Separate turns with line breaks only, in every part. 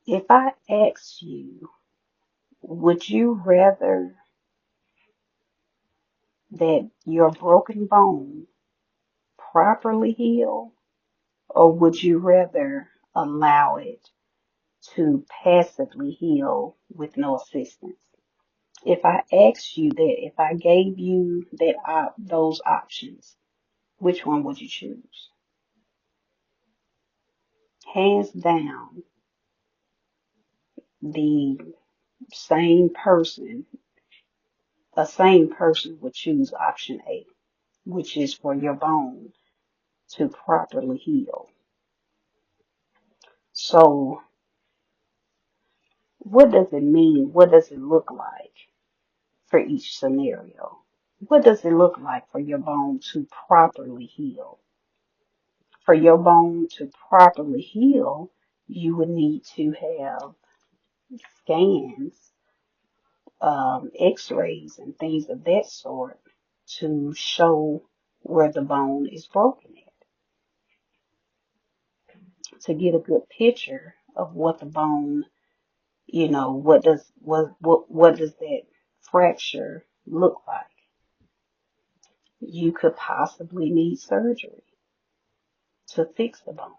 If I ask you, would you rather that your broken bone properly heal, or would you rather allow it to passively heal with no assistance? If I asked you that, if I gave you those options, which one would you choose? Hands down, the same person, a sane person would choose option A, which is for your bone to properly heal. So, what does it mean? What does it look like for each scenario? What does it look like for your bone to properly heal? For your bone to properly heal, you would need to have scans, x-rays, and things of that sort to show where the bone is broken at, to get a good picture of what the bone, what does that fracture look like? You could possibly need surgery to fix the bone,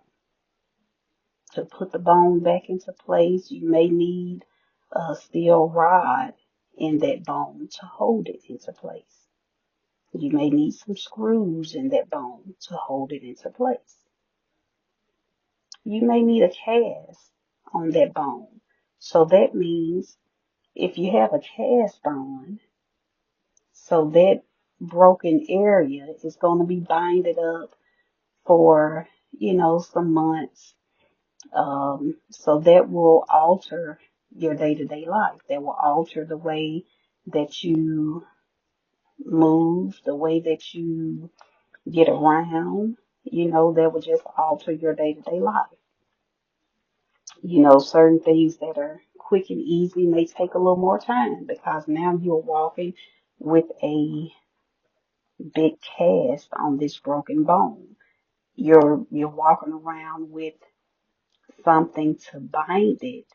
to put the bone back into place. You may need a steel rod in that bone to hold it into place. You may need some screws in that bone to hold it into place. You may need a cast on that bone. So that means if you have a cast on, so that broken area is going to be binded up for, some months. So that will alter your day-to-day life. That will alter the way that you move, the way that you get around. That will just alter your day-to-day life. Certain things that are quick and easy may take a little more time because now you're walking with a big cast on this broken bone. You're walking around with something to bind it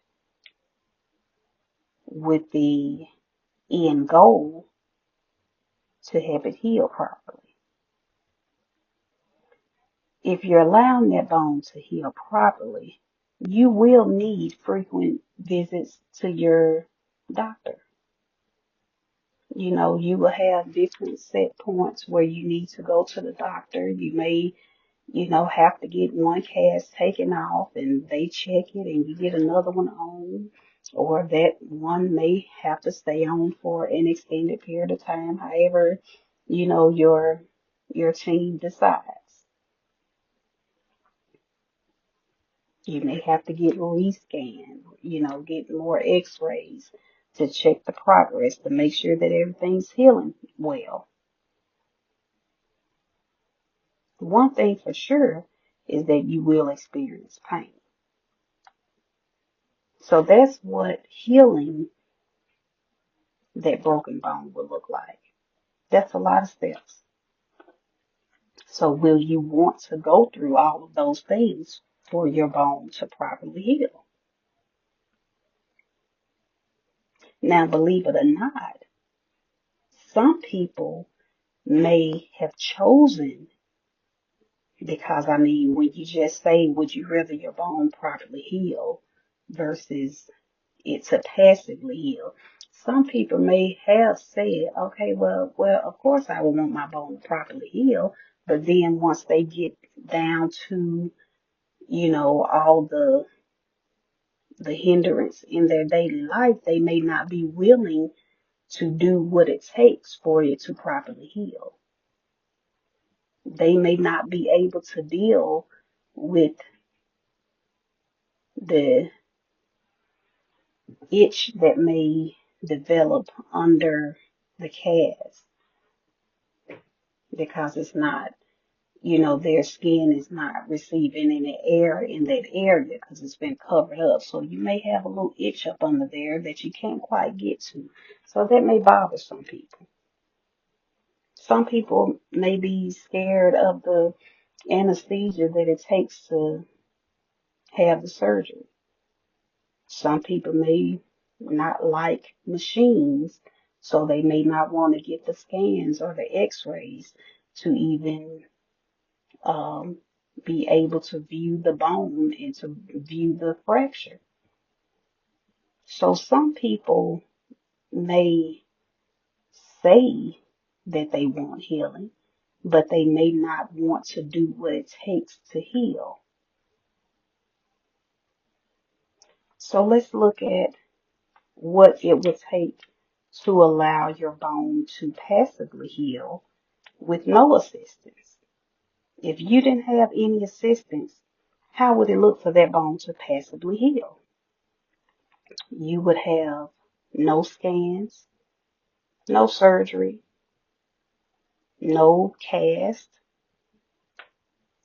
with the end goal to have it heal properly. If you're allowing that bone to heal properly, you will need frequent visits to your doctor. You will have different set points where you need to go to the doctor. You may, have to get one cast taken off and they check it and you get another one on. Or that one may have to stay on for an extended period of time. However, your team decides. You may have to get rescanned, get more x-rays to check the progress to make sure that everything's healing well. One thing for sure is that you will experience pain. So that's what healing that broken bone will look like. That's a lot of steps. So will you want to go through all of those things for your bone to properly heal? Now, believe it or not, some people may have chosen, because when you just say, would you rather your bone properly heal versus it to passively heal? Some people may have said, okay, well, of course I would want my bone to properly heal, but then once they get down to, all the hindrance in their daily life, they may not be willing to do what it takes for it to properly heal. They may not be able to deal with the itch that may develop under the cast because it's not, their skin is not receiving any air in that area because it's been covered up. So you may have a little itch up under there that you can't quite get to. So that may bother some people. Some people may be scared of the anesthesia that it takes to have the surgery. Some people may not like machines, so they may not want to get the scans or the x-rays to even um, be able to view the bone and to view the fracture. So some people may say that they want healing, but they may not want to do what it takes to heal. So let's look at what it would take to allow your bone to passively heal with no assistance. If you didn't have any assistance, how would it look for that bone to passively heal? You would have no scans, no surgery, no cast,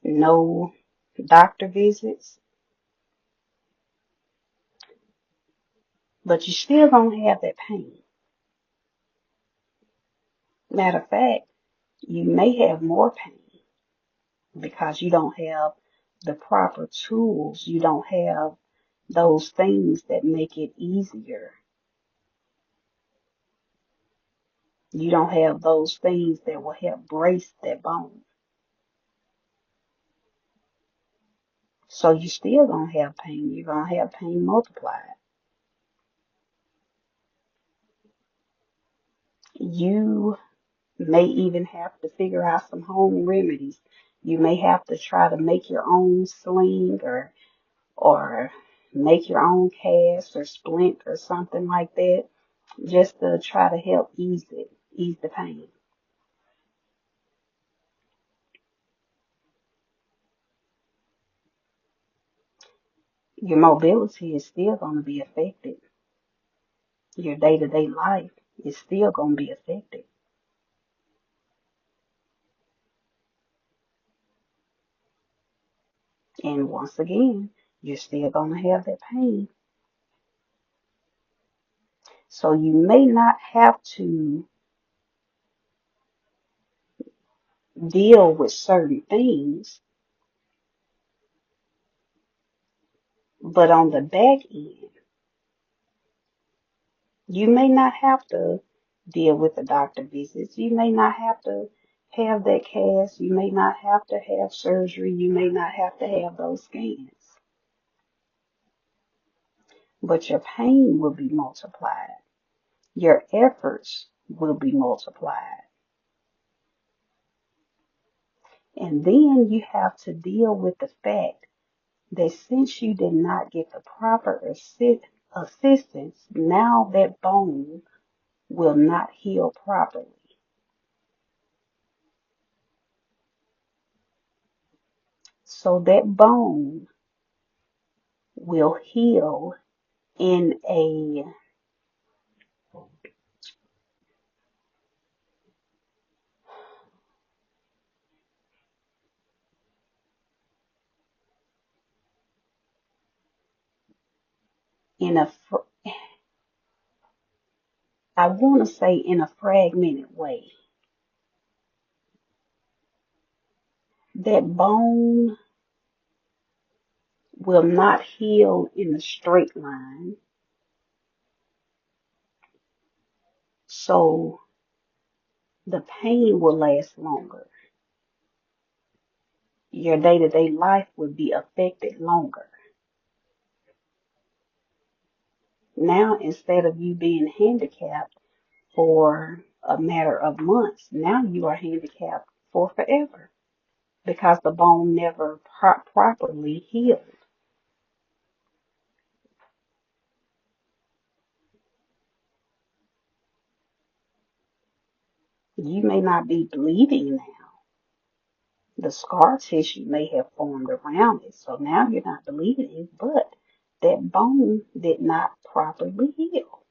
no doctor visits, but you still don't have that pain. Matter of fact, you may have more pain because you don't have the proper tools. You don't have those things that make it easier. You don't have those things that will help brace that bone. So you still gonna have pain. You're gonna have pain multiplied. You may even have to figure out some home remedies. You may have to try to make your own sling or make your own cast or splint or something like that, just to try to help ease the pain. Your mobility is still going to be affected. Your day-to-day life is still going to be affected. And once again, you're still going to have that pain. So you may not have to deal with certain things, but on the back end, you may not have to deal with the doctor visits. You may not have to have that cast. You may not have to have surgery. You may not have to have those scans. But your pain will be multiplied. Your efforts will be multiplied. And then you have to deal with the fact that since you did not get the proper assistance, now that bone will not heal properly. So that bone will heal in in a I want to say in a fragmented way. That bone will not heal in a straight line. So the pain will last longer. Your day-to-day life will be affected longer. Now, instead of you being handicapped for a matter of months, now you are handicapped for forever because the bone never properly healed. You may not be bleeding now. The scar tissue may have formed around it, so now you're not bleeding, but that bone did not properly heal.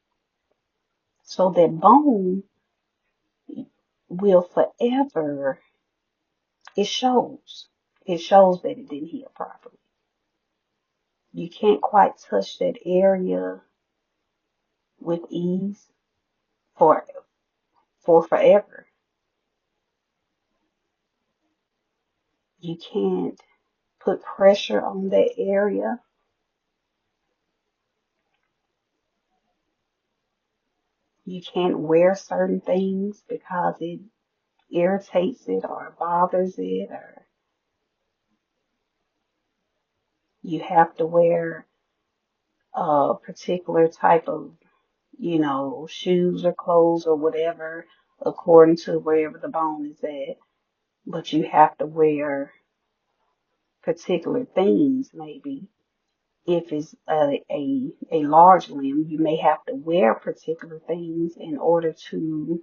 So that bone will forever, it shows. It shows that it didn't heal properly. You can't quite touch that area with ease for forever. You can't put pressure on that area You can't wear certain things because it irritates it or bothers it, or you have to wear a particular type of, shoes or clothes or whatever according to wherever the bone is at. But you have to wear particular things maybe. If it's a large limb, you may have to wear particular things in order to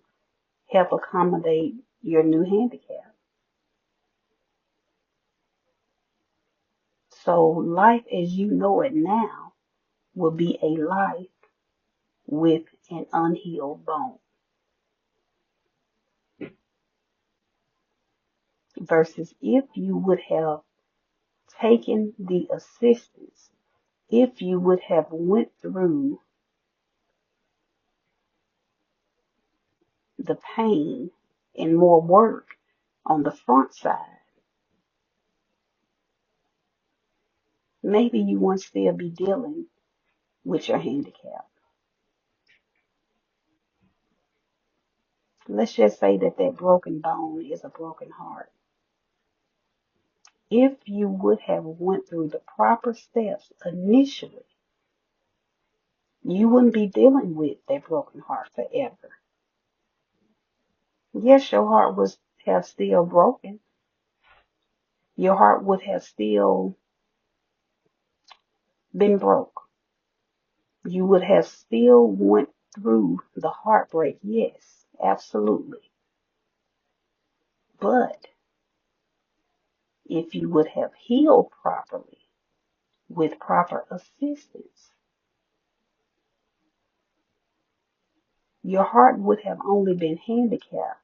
help accommodate your new handicap. So life as you know it now will be a life with an unhealed bone versus if you would have taken the assistance, if you would have went through the pain and more work on the front side, maybe you wouldn't still be dealing with your handicap. Let's just say that that broken bone is a broken heart. If you would have went through the proper steps initially, you wouldn't be dealing with that broken heart forever. Yes, your heart would have still broken. Your heart would have still been broke. You would have still went through the heartbreak. Yes, absolutely. But if you would have healed properly with proper assistance, your heart would have only been handicapped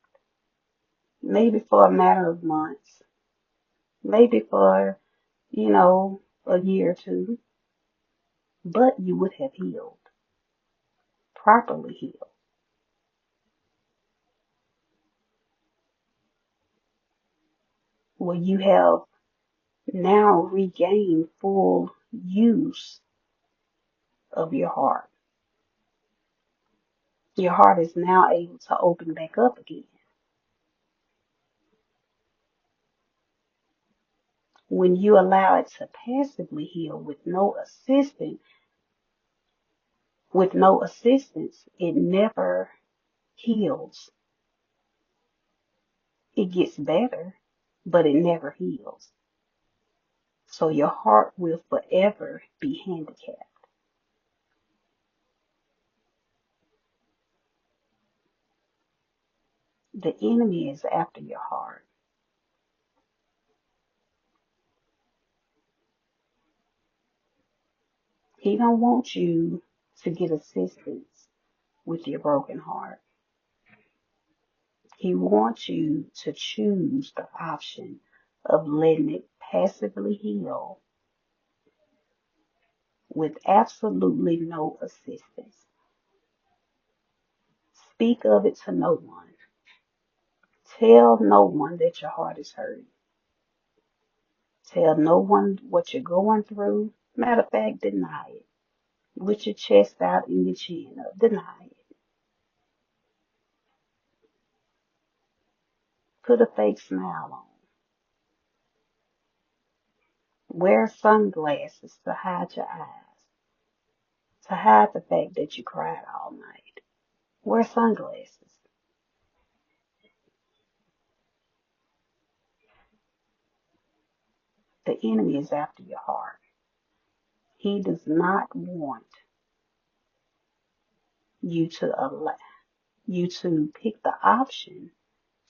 maybe for a matter of months, maybe for, a year or two, but you would have healed, properly healed. Well, you have now regained full use of your heart. Your heart is now able to open back up again. When you allow it to passively heal with no assistance, it never heals. It gets better, but it never heals. So your heart will forever be handicapped. The enemy is after your heart. He don't want you to get assistance with your broken heart. He wants you to choose the option of letting it passively heal with absolutely no assistance. Speak of it to no one. Tell no one that your heart is hurting. Tell no one what you're going through. Matter of fact, deny it. With your chest out and your chin up. Deny it. Put a fake smile on. Wear sunglasses to hide your eyes. To hide the fact that you cried all night. Wear sunglasses. The enemy is after your heart. He does not want you to pick the option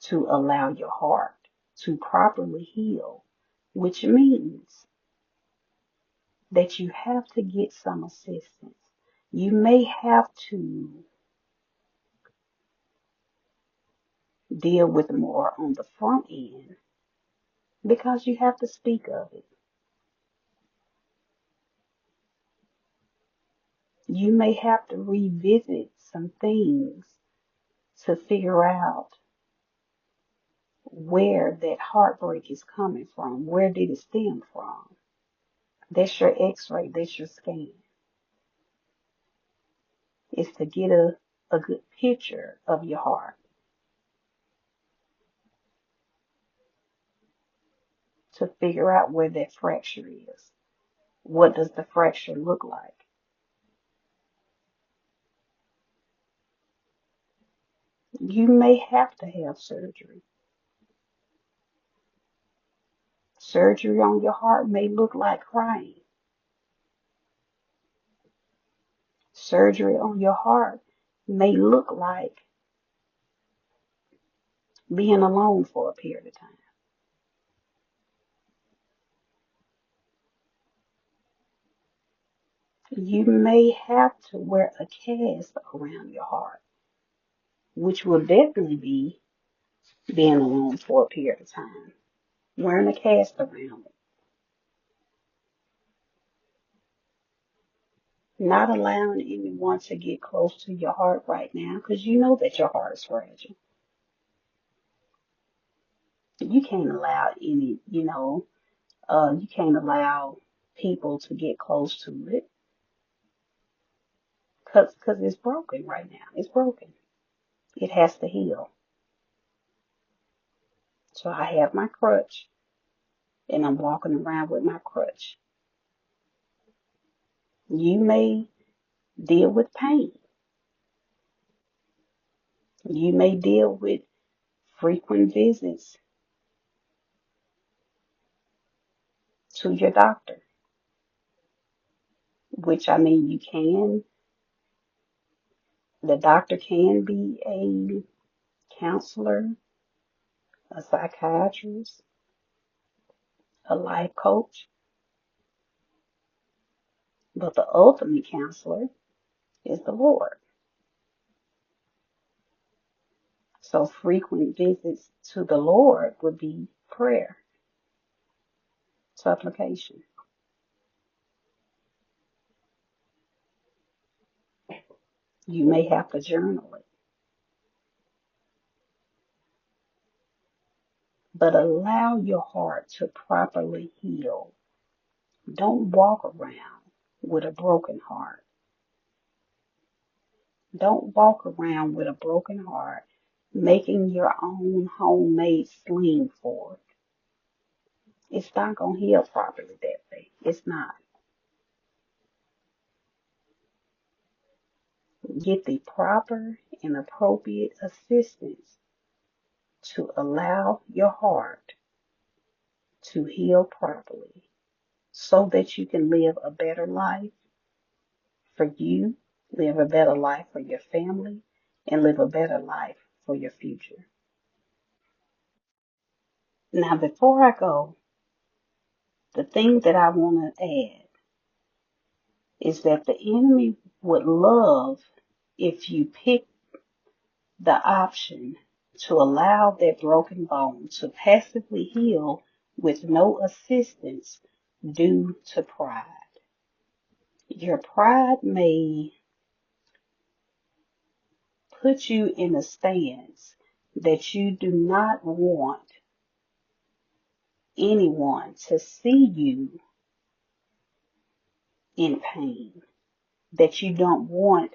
to allow your heart to properly heal, which means that you have to get some assistance. You may have to deal with more on the front end because you have to speak of it. You may have to revisit some things to figure out where that heartbreak is coming from. Where did it stem from? That's your x-ray. That's your scan. It's to get a good picture of your heart to figure out where that fracture is. What does the fracture look like? You may have to have surgery. Surgery on your heart may look like crying. Surgery on your heart may look like being alone for a period of time. You may have to wear a cast around your heart, which will definitely be being alone for a period of time. Wearing a cast around it. Not allowing anyone to get close to your heart right now because you know that your heart is fragile. You can't allow you can't allow people to get close to it because it's broken right now. It's broken. It has to heal. So I have my crutch and I'm walking around with my crutch. You may deal with pain. You may deal with frequent visits to your doctor, which I mean, the doctor can be a counselor, a psychiatrist, a life coach, but the ultimate counselor is the Lord. So frequent visits to the Lord would be prayer, supplication. You may have to journal it, but allow your heart to properly heal. Don't walk around with a broken heart. Don't walk around with a broken heart, making your own homemade sling for it. It's not going to heal properly that way. It's not. Get the proper and appropriate assistance to allow your heart to heal properly so that you can live a better life for you, live a better life for your family, and live a better life for your future. Now, before I go, the thing that I want to add is that the enemy would love if you pick the option to allow that broken bone to passively heal with no assistance due to pride. Your pride may put you in a stance that you do not want anyone to see you in pain, that you don't want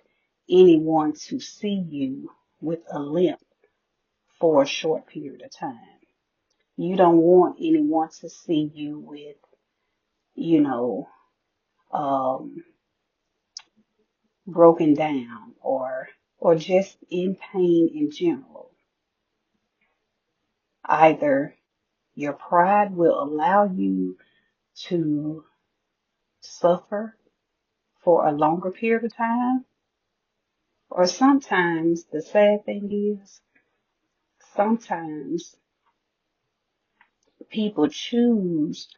anyone to see you with a limp for a short period of time. You don't want anyone to see you with, you know, um, broken down or just in pain in general. Either your pride will allow you to suffer for a longer period of time, or sometimes the sad thing is, sometimes people choose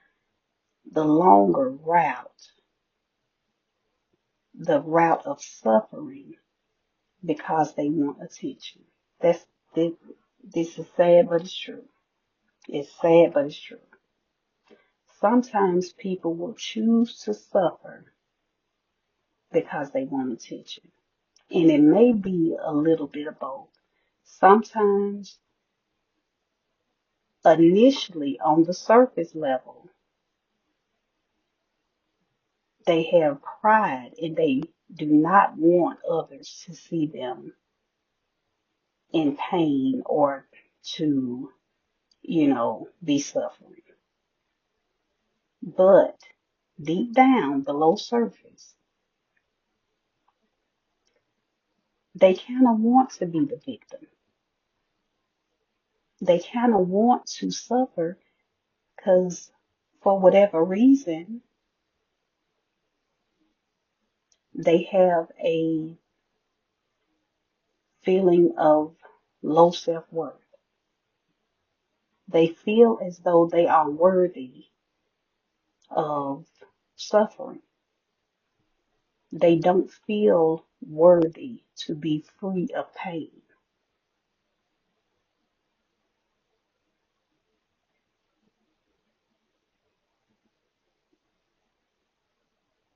the longer route, the route of suffering because they want attention. That's this, this is sad, but it's true. It's sad, but it's true. Sometimes people will choose to suffer because they want attention. And it may be a little bit of both. Sometimes, initially, on the surface level, they have pride and they do not want others to see them in pain or to, be suffering. But deep down, below surface, they kind of want to be the victim. They kind of want to suffer because for whatever reason, they have a feeling of low self-worth. They feel as though they are worthy of suffering. They don't feel worthy to be free of pain.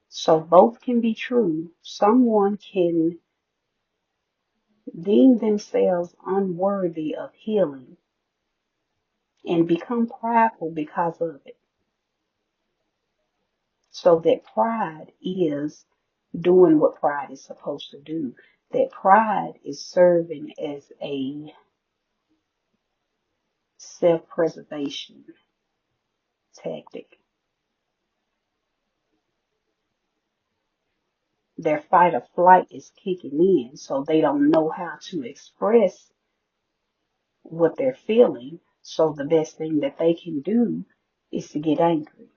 So both can be true. Someone can deem themselves unworthy of healing and become prideful because of it. So that pride is doing what pride is supposed to do. That pride is serving as a self-preservation tactic. Their fight or flight is kicking in, so they don't know how to express what they're feeling. So the best thing that they can do is to get angry.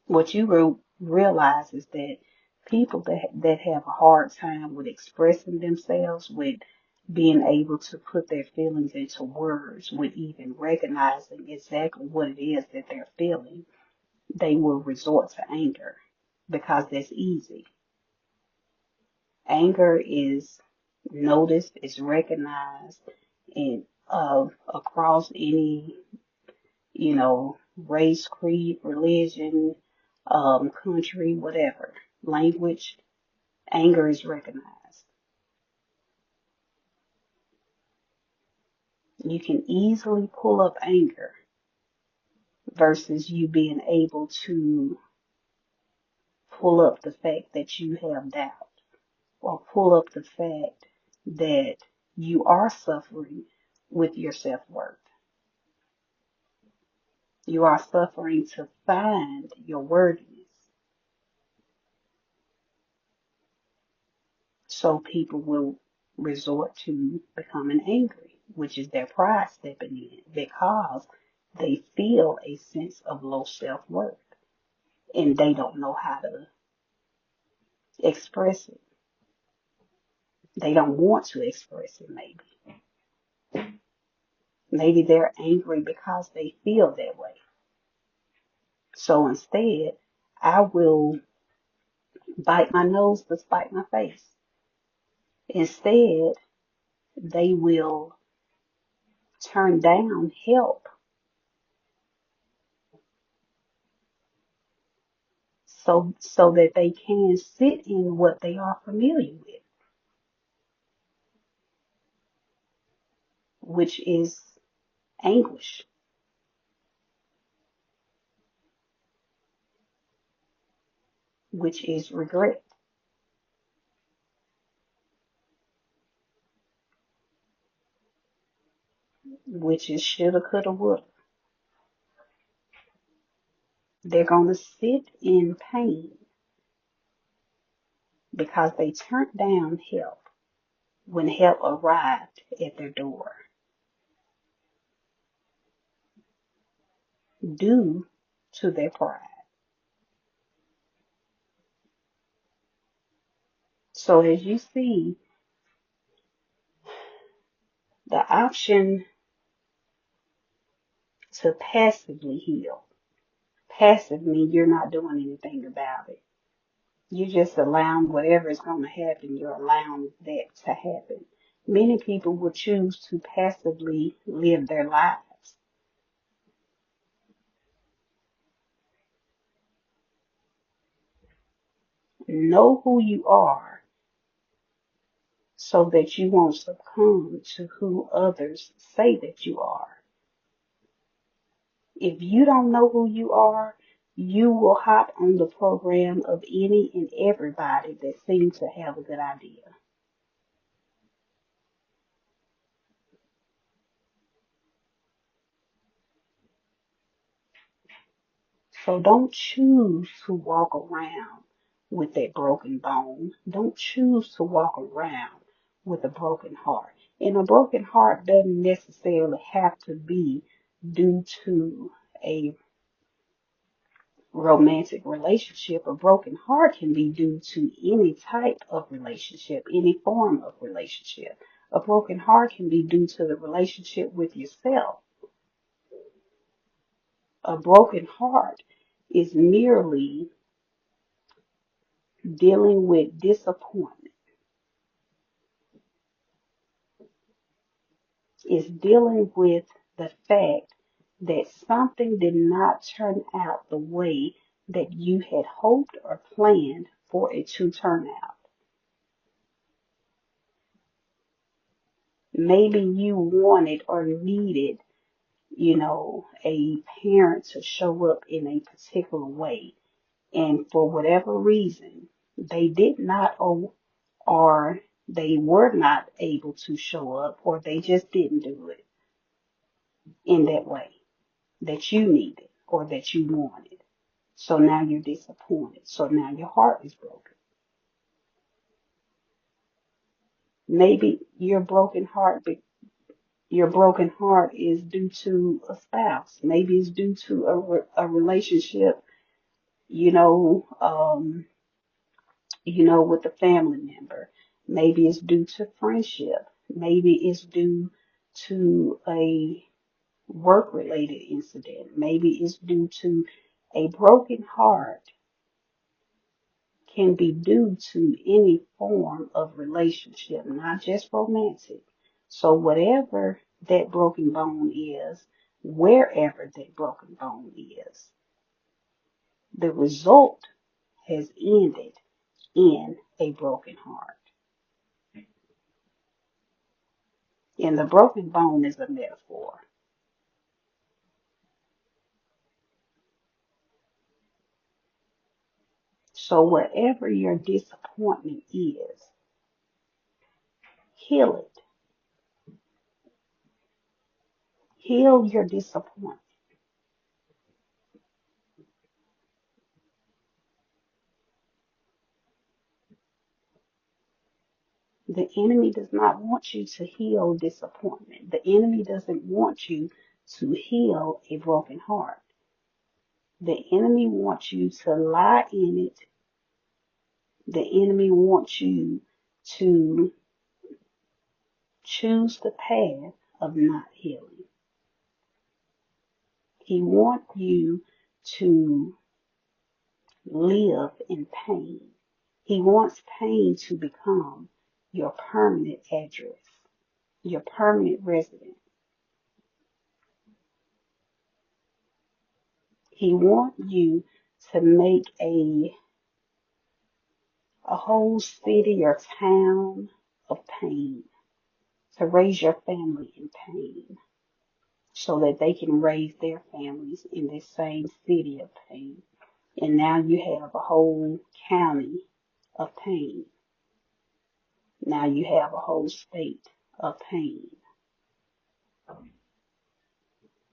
What you will realize is that people that have a hard time with expressing themselves, with being able to put their feelings into words, with even recognizing exactly what it is that they're feeling, they will resort to anger because that's easy. Anger is noticed, is recognized, and across any, race, creed, religion, country, whatever, language, anger is recognized. You can easily pull up anger versus you being able to pull up the fact that you have doubt or pull up the fact that you are suffering with your self-worth. You are suffering to find your worthiness. So people will resort to becoming angry, which is their pride stepping in because they feel a sense of low self-worth and they don't know how to express it. They don't want to express it, maybe. Maybe they're angry because they feel that way. So instead, I will bite my nose to spite my face. Instead, they will turn down help so that they can sit in what they are familiar with, which is anguish, which is regret, which is shoulda, coulda, woulda. They're going to sit in pain because they turned down help when help arrived at their door due to their pride. So as you see, the option to passively heal. Passive means you're not doing anything about it. You're just allowing whatever is going to happen, you're allowing that to happen. Many people will choose to passively live their lives. Know who you are so that you won't succumb to who others say that you are. If you don't know who you are, you will hop on the program of any and everybody that seems to have a good idea. So don't choose to walk around with that broken bone. Don't choose to walk around with a broken heart. And a broken heart doesn't necessarily have to be due to a romantic relationship. A broken heart can be due to any type of relationship, any form of relationship. A broken heart can be due to the relationship with yourself. A broken heart is merely dealing with disappointment. It's dealing with the fact that something did not turn out the way that you had hoped or planned for it to turn out. Maybe you wanted or needed, a parent to show up in a particular way. And for whatever reason, they did not or they were not able to show up, or they just didn't do it in that way that you needed or that you wanted. So now you're disappointed. So now your heart is broken. Maybe your broken heart is due to a spouse. Maybe it's due to a relationship, you know, um, with a family member. Maybe it's due to friendship. Maybe it's due to a work related incident. Maybe it's due to a broken heart can be due to any form of relationship, not just romantic. So whatever that broken bone is, wherever that broken bone is, the result has ended in a broken heart. And the broken bone is a metaphor. So whatever your disappointment is, heal it. Heal your disappointment. The enemy does not want you to heal disappointment. The enemy doesn't want you to heal a broken heart. The enemy wants you to lie in it. The enemy wants you to choose the path of not healing. He wants you to live in pain. He wants pain to become your permanent address, your permanent residence. He wants you to make a whole city or town of pain, to raise your family in pain so that they can raise their families in this same city of pain. And now you have a whole county of pain. Now you have a whole state of pain.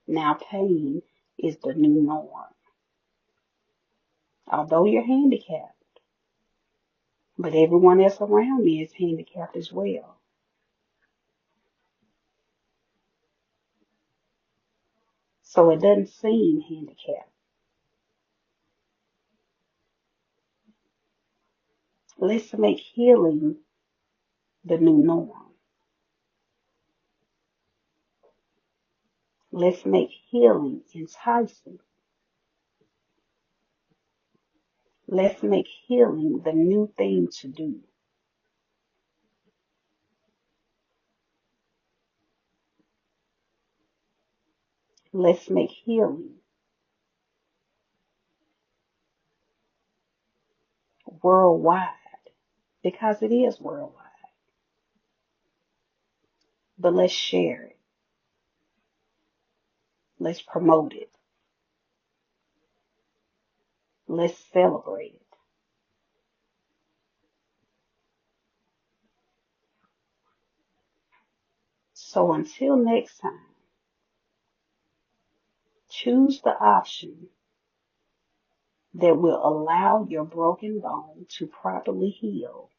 Now pain is the new norm. Although you're handicapped, but everyone else around me is handicapped as well. So it doesn't seem handicapped. Let's make healing the new norm. Let's make healing enticing. Let's make healing the new thing to do. Let's make healing worldwide, because it is worldwide. But let's share it. Let's promote it. Let's celebrate it. So until next time, choose the option that will allow your broken bone to properly heal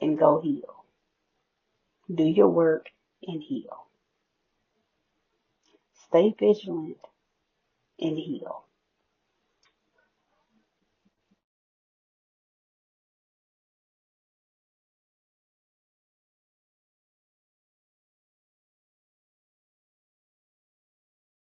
and go heal. Do your work and heal. Stay vigilant and heal.